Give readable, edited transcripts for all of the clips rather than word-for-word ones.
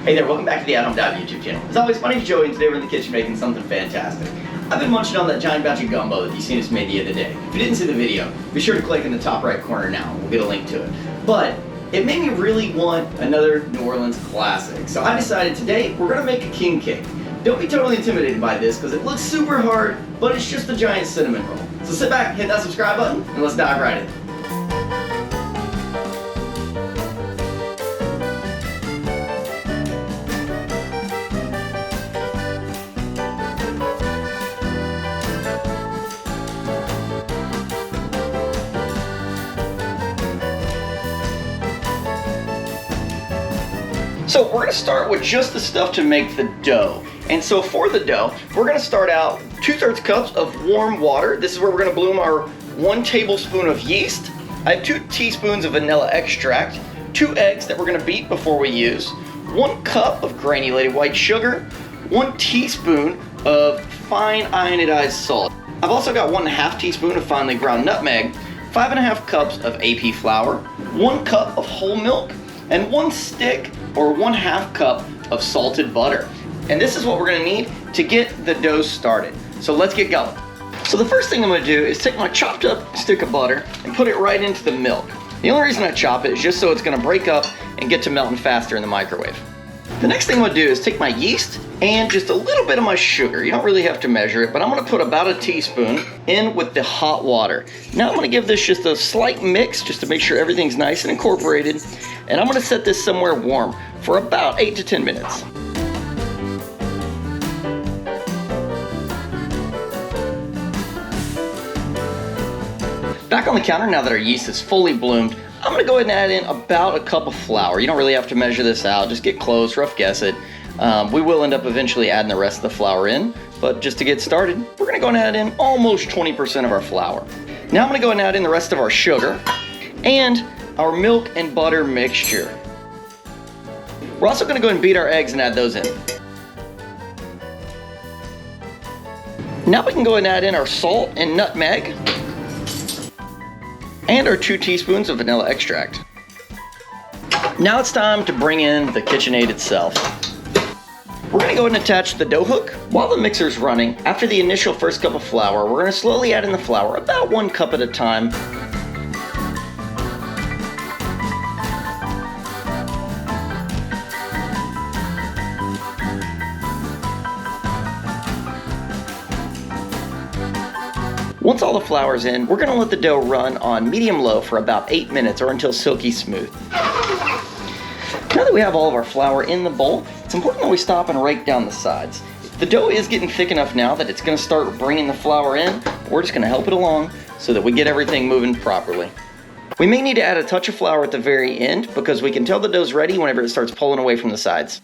Hey there, welcome back to the athomedive YouTube channel. As always, my name's Joey, and today we're in the kitchen making something fantastic. I've been munching on that giant batch of gumbo that you seen us made the other day. If you didn't see the video, be sure to click in the top right corner now. We'll get a link to it. But it made me really want another New Orleans classic. So I decided today we're gonna make a king cake. Don't be totally intimidated by this because it looks super hard, but it's just a giant cinnamon roll. So sit back, hit that subscribe button, and let's dive right in. So we're going to start with just the stuff to make the dough. And so for the dough, we're going to start out 2/3 cups of warm water. This is where we're going to bloom our 1 tablespoon of yeast. I have 2 teaspoons of vanilla extract, 2 eggs that we're going to beat before we use, 1 cup of granulated white sugar, 1 teaspoon of fine ionized salt. I've also got 1/2 teaspoon of finely ground nutmeg, 5½ cups of AP flour, 1 cup of whole milk, and 1 stick or 1/2 cup of salted butter. And this is what we're gonna need to get the dough started. So let's get going. So the first thing I'm gonna do is take my chopped up stick of butter and put it right into the milk. The only reason I chop it is just so it's gonna break up and get to melting faster in the microwave. The next thing I'm gonna do is take my yeast and just a little bit of my sugar. You don't really have to measure it, but I'm gonna put about a teaspoon in with the hot water. Now I'm gonna give this just a slight mix just to make sure everything's nice and incorporated. And I'm gonna set this somewhere warm for about 8 to 10 minutes. Back on the counter, now that our yeast is fully bloomed, I'm gonna go ahead and add in about a cup of flour. You don't really have to measure this out, just get close, rough guess it. We will end up eventually adding the rest of the flour in, but just to get started, we're gonna go and add in almost 20% of our flour. Now I'm gonna go and add in the rest of our sugar and our milk and butter mixture. We're also gonna go and beat our eggs and add those in. Now we can go and add in our salt and nutmeg and our 2 teaspoons of vanilla extract. Now it's time to bring in the KitchenAid itself. We're gonna go ahead and attach the dough hook. While the mixer's running, after the initial first cup of flour, we're gonna slowly add in the flour, about 1 cup at a time. Once all the flour's in, we're gonna let the dough run on medium-low for about 8 minutes or until silky smooth. Now that we have all of our flour in the bowl, it's important that we stop and rake down the sides. The dough is getting thick enough now that it's gonna start bringing the flour in. We're just gonna help it along so that we get everything moving properly. We may need to add a touch of flour at the very end because we can tell the dough's ready whenever it starts pulling away from the sides.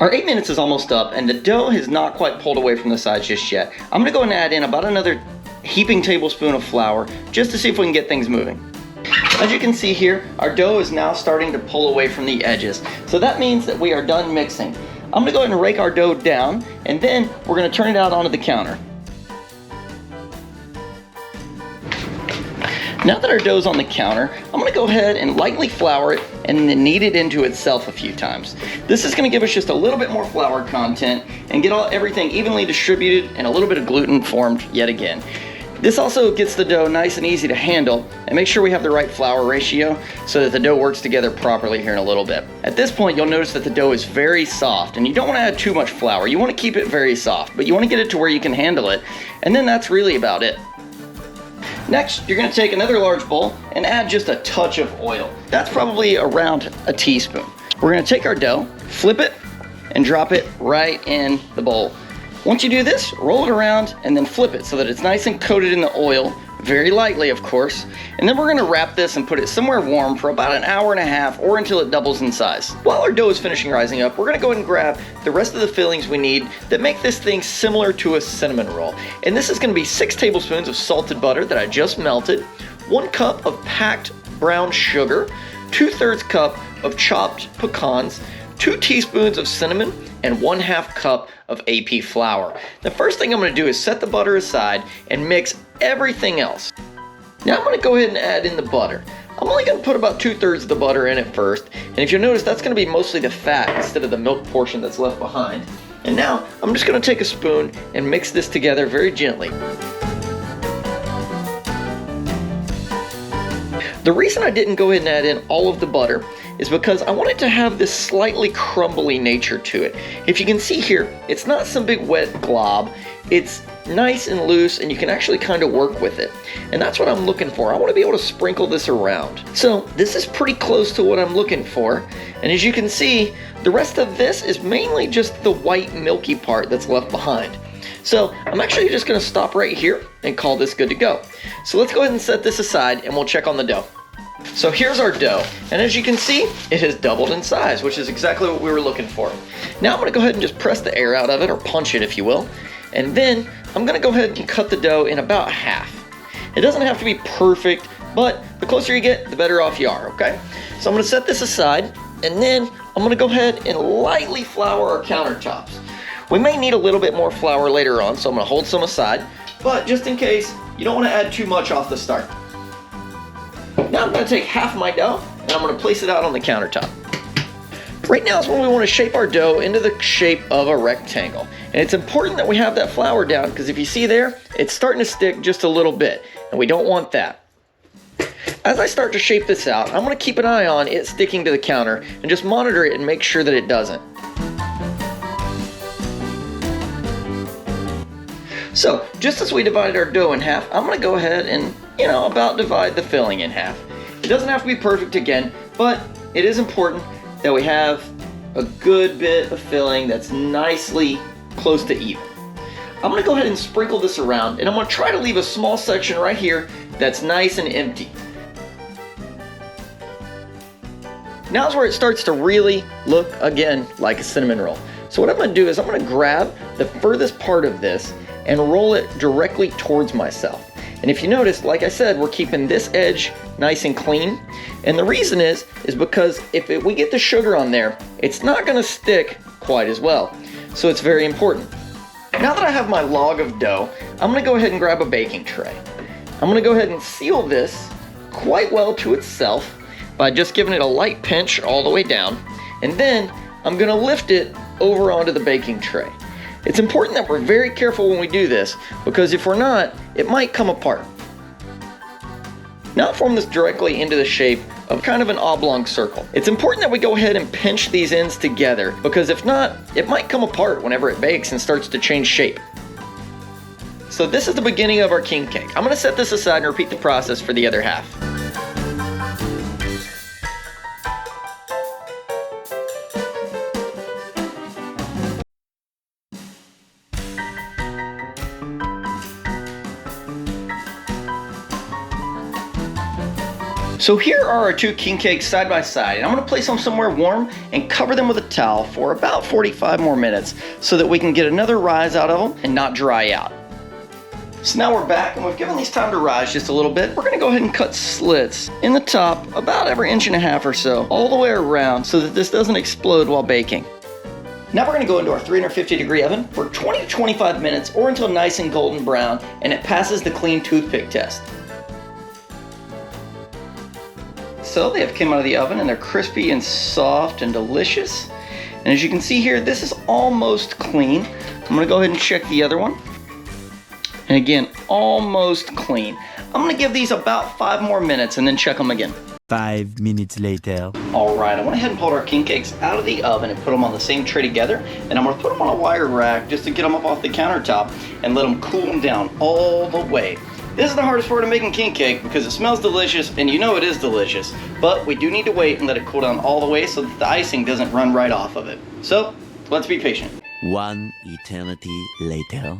Our 8 minutes is almost up and the dough has not quite pulled away from the sides just yet. I'm gonna go and add in about another heaping tablespoon of flour just to see if we can get things moving. As you can see here, our dough is now starting to pull away from the edges. So that means that we are done mixing. I'm gonna go ahead and rake our dough down and then we're gonna turn it out onto the counter. Now that our dough's on the counter, I'm gonna go ahead and lightly flour it and then knead it into itself a few times. This is gonna give us just a little bit more flour content and get everything evenly distributed and a little bit of gluten formed yet again. This also gets the dough nice and easy to handle and make sure we have the right flour ratio so that the dough works together properly here in a little bit. At this point, you'll notice that the dough is very soft and you don't wanna add too much flour. You wanna keep it very soft, but you wanna get it to where you can handle it. And then that's really about it. Next, you're gonna take another large bowl and add just a touch of oil. That's probably around a teaspoon. We're gonna take our dough, flip it, and drop it right in the bowl. Once you do this, roll it around and then flip it so that it's nice and coated in the oil, very lightly of course. And then we're gonna wrap this and put it somewhere warm for about 1.5 hours or until it doubles in size. While our dough is finishing rising up, we're gonna go ahead and grab the rest of the fillings we need that make this thing similar to a cinnamon roll. And this is gonna be 6 tablespoons of salted butter that I just melted, 1 cup of packed brown sugar, 2/3 cup of chopped pecans, 2 teaspoons of cinnamon, and 1/2 cup of AP flour. The first thing I'm gonna do is set the butter aside and mix everything else. Now I'm gonna go ahead and add in the butter. I'm only going to put about 2/3 of the butter in at first. And if you'll notice, that's going to be mostly the fat instead of the milk portion that's left behind. And now I'm just going to take a spoon and mix this together very gently. The reason I didn't go ahead and add in all of the butter is because I want it to have this slightly crumbly nature to it. If you can see here, it's not some big wet glob. It's nice and loose, and you can actually kind of work with it. And that's what I'm looking for. I want to be able to sprinkle this around. So this is pretty close to what I'm looking for. And as you can see, the rest of this is mainly just the white milky part that's left behind. So I'm actually just going to stop right here and call this good to go. So let's go ahead and set this aside and we'll check on the dough. So here's our dough, and as you can see, it has doubled in size, which is exactly what we were looking for. Now I'm going to go ahead and just press the air out of it, or punch it if you will, and then I'm going to go ahead and cut the dough in about half. It doesn't have to be perfect, but the closer you get, the better off you are, okay? So I'm going to set this aside, and then I'm going to go ahead and lightly flour our countertops. We may need a little bit more flour later on, so I'm going to hold some aside, but just in case, you don't want to add too much off the start. Now I'm going to take half my dough and I'm going to place it out on the countertop. Right now is when we want to shape our dough into the shape of a rectangle. And it's important that we have that flour down, because if you see there, it's starting to stick just a little bit, and we don't want that. As I start to shape this out, I'm going to keep an eye on it sticking to the counter and just monitor it and make sure that it doesn't. So, just as we divided our dough in half, I'm going to go ahead and, about divide the filling in half. It doesn't have to be perfect again, but it is important that we have a good bit of filling that's nicely close to even. I'm going to go ahead and sprinkle this around, and I'm going to try to leave a small section right here that's nice and empty. Now's where it starts to really look, again, like a cinnamon roll. So what I'm going to do is I'm going to grab the furthest part of this and roll it directly towards myself. And if you notice, like I said, we're keeping this edge nice and clean. And the reason is because if we get the sugar on there, it's not going to stick quite as well. So it's very important. Now that I have my log of dough, I'm going to go ahead and grab a baking tray. I'm going to go ahead and seal this quite well to itself by just giving it a light pinch all the way down. And then I'm going to lift it over onto the baking tray. It's important that we're very careful when we do this, because if we're not, it might come apart. Now form this directly into the shape of kind of an oblong circle. It's important that we go ahead and pinch these ends together, because if not, it might come apart whenever it bakes and starts to change shape. So this is the beginning of our king cake. I'm going to set this aside and repeat the process for the other half. So here are our two king cakes side by side, and I'm going to place them somewhere warm and cover them with a towel for about 45 more minutes so that we can get another rise out of them and not dry out. So now we're back, and we've given these time to rise just a little bit. We're going to go ahead and cut slits in the top about every 1.5 inches or so, all the way around, so that this doesn't explode while baking. Now we're going to go into our 350-degree oven for 20 to 25 minutes, or until nice and golden brown and it passes the clean toothpick test. So they have come out of the oven and they're crispy and soft and delicious. And as you can see here, this is almost clean. I'm going to go ahead and check the other one. And again, almost clean. I'm going to give these about 5 more minutes and then check them again. 5 minutes later. Alright, I went ahead and pulled our king cakes out of the oven and put them on the same tray together. And I'm going to put them on a wire rack just to get them up off the countertop and let them cool them down all the way. This is the hardest part of making king cake because it smells delicious, and you know it is delicious, but we do need to wait and let it cool down all the way so that the icing doesn't run right off of it. So, let's be patient. 1 eternity later.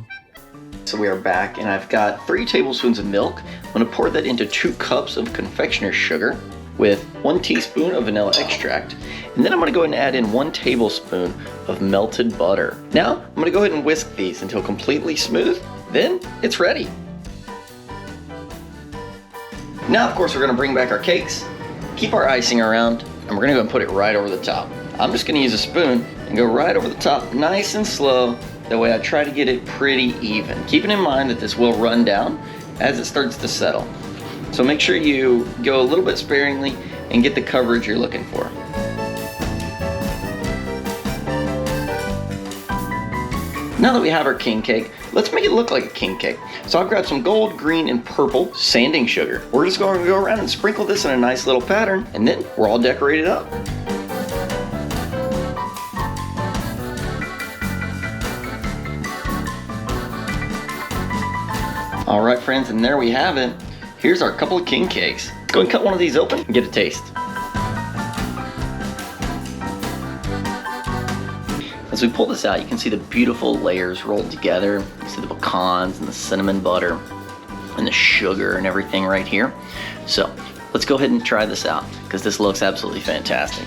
So we are back, and I've got 3 tablespoons of milk. I'm going to pour that into 2 cups of confectioner's sugar with 1 teaspoon of vanilla extract. And then I'm going to go ahead and add in 1 tablespoon of melted butter. Now, I'm going to go ahead and whisk these until completely smooth. Then, it's ready. Now, of course, we're going to bring back our cakes, keep our icing around, and we're going to go and put it right over the top. I'm just going to use a spoon and go right over the top nice and slow. That way I try to get it pretty even, keeping in mind that this will run down as it starts to settle. So make sure you go a little bit sparingly and get the coverage you're looking for. Now that we have our king cake, let's make it look like a king cake. So I've grabbed some gold, green, and purple sanding sugar. We're just going to go around and sprinkle this in a nice little pattern, and then we're all decorated up. All right, friends, and there we have it. Here's our couple of king cakes. Let's go and cut one of these open and get a taste. As we pull this out, you can see the beautiful layers rolled together. You see the pecans and the cinnamon butter and the sugar and everything right here. So let's go ahead and try this out because this looks absolutely fantastic.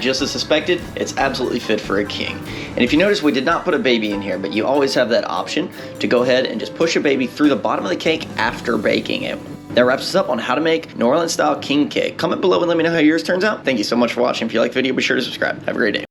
Just as suspected, it's absolutely fit for a king. And if you notice, we did not put a baby in here, but you always have that option to go ahead and just push a baby through the bottom of the cake after baking it. That wraps us up on how to make New Orleans style king cake. Comment below and let me know how yours turns out. Thank you so much for watching. If you like the video, be sure to subscribe. Have a great day.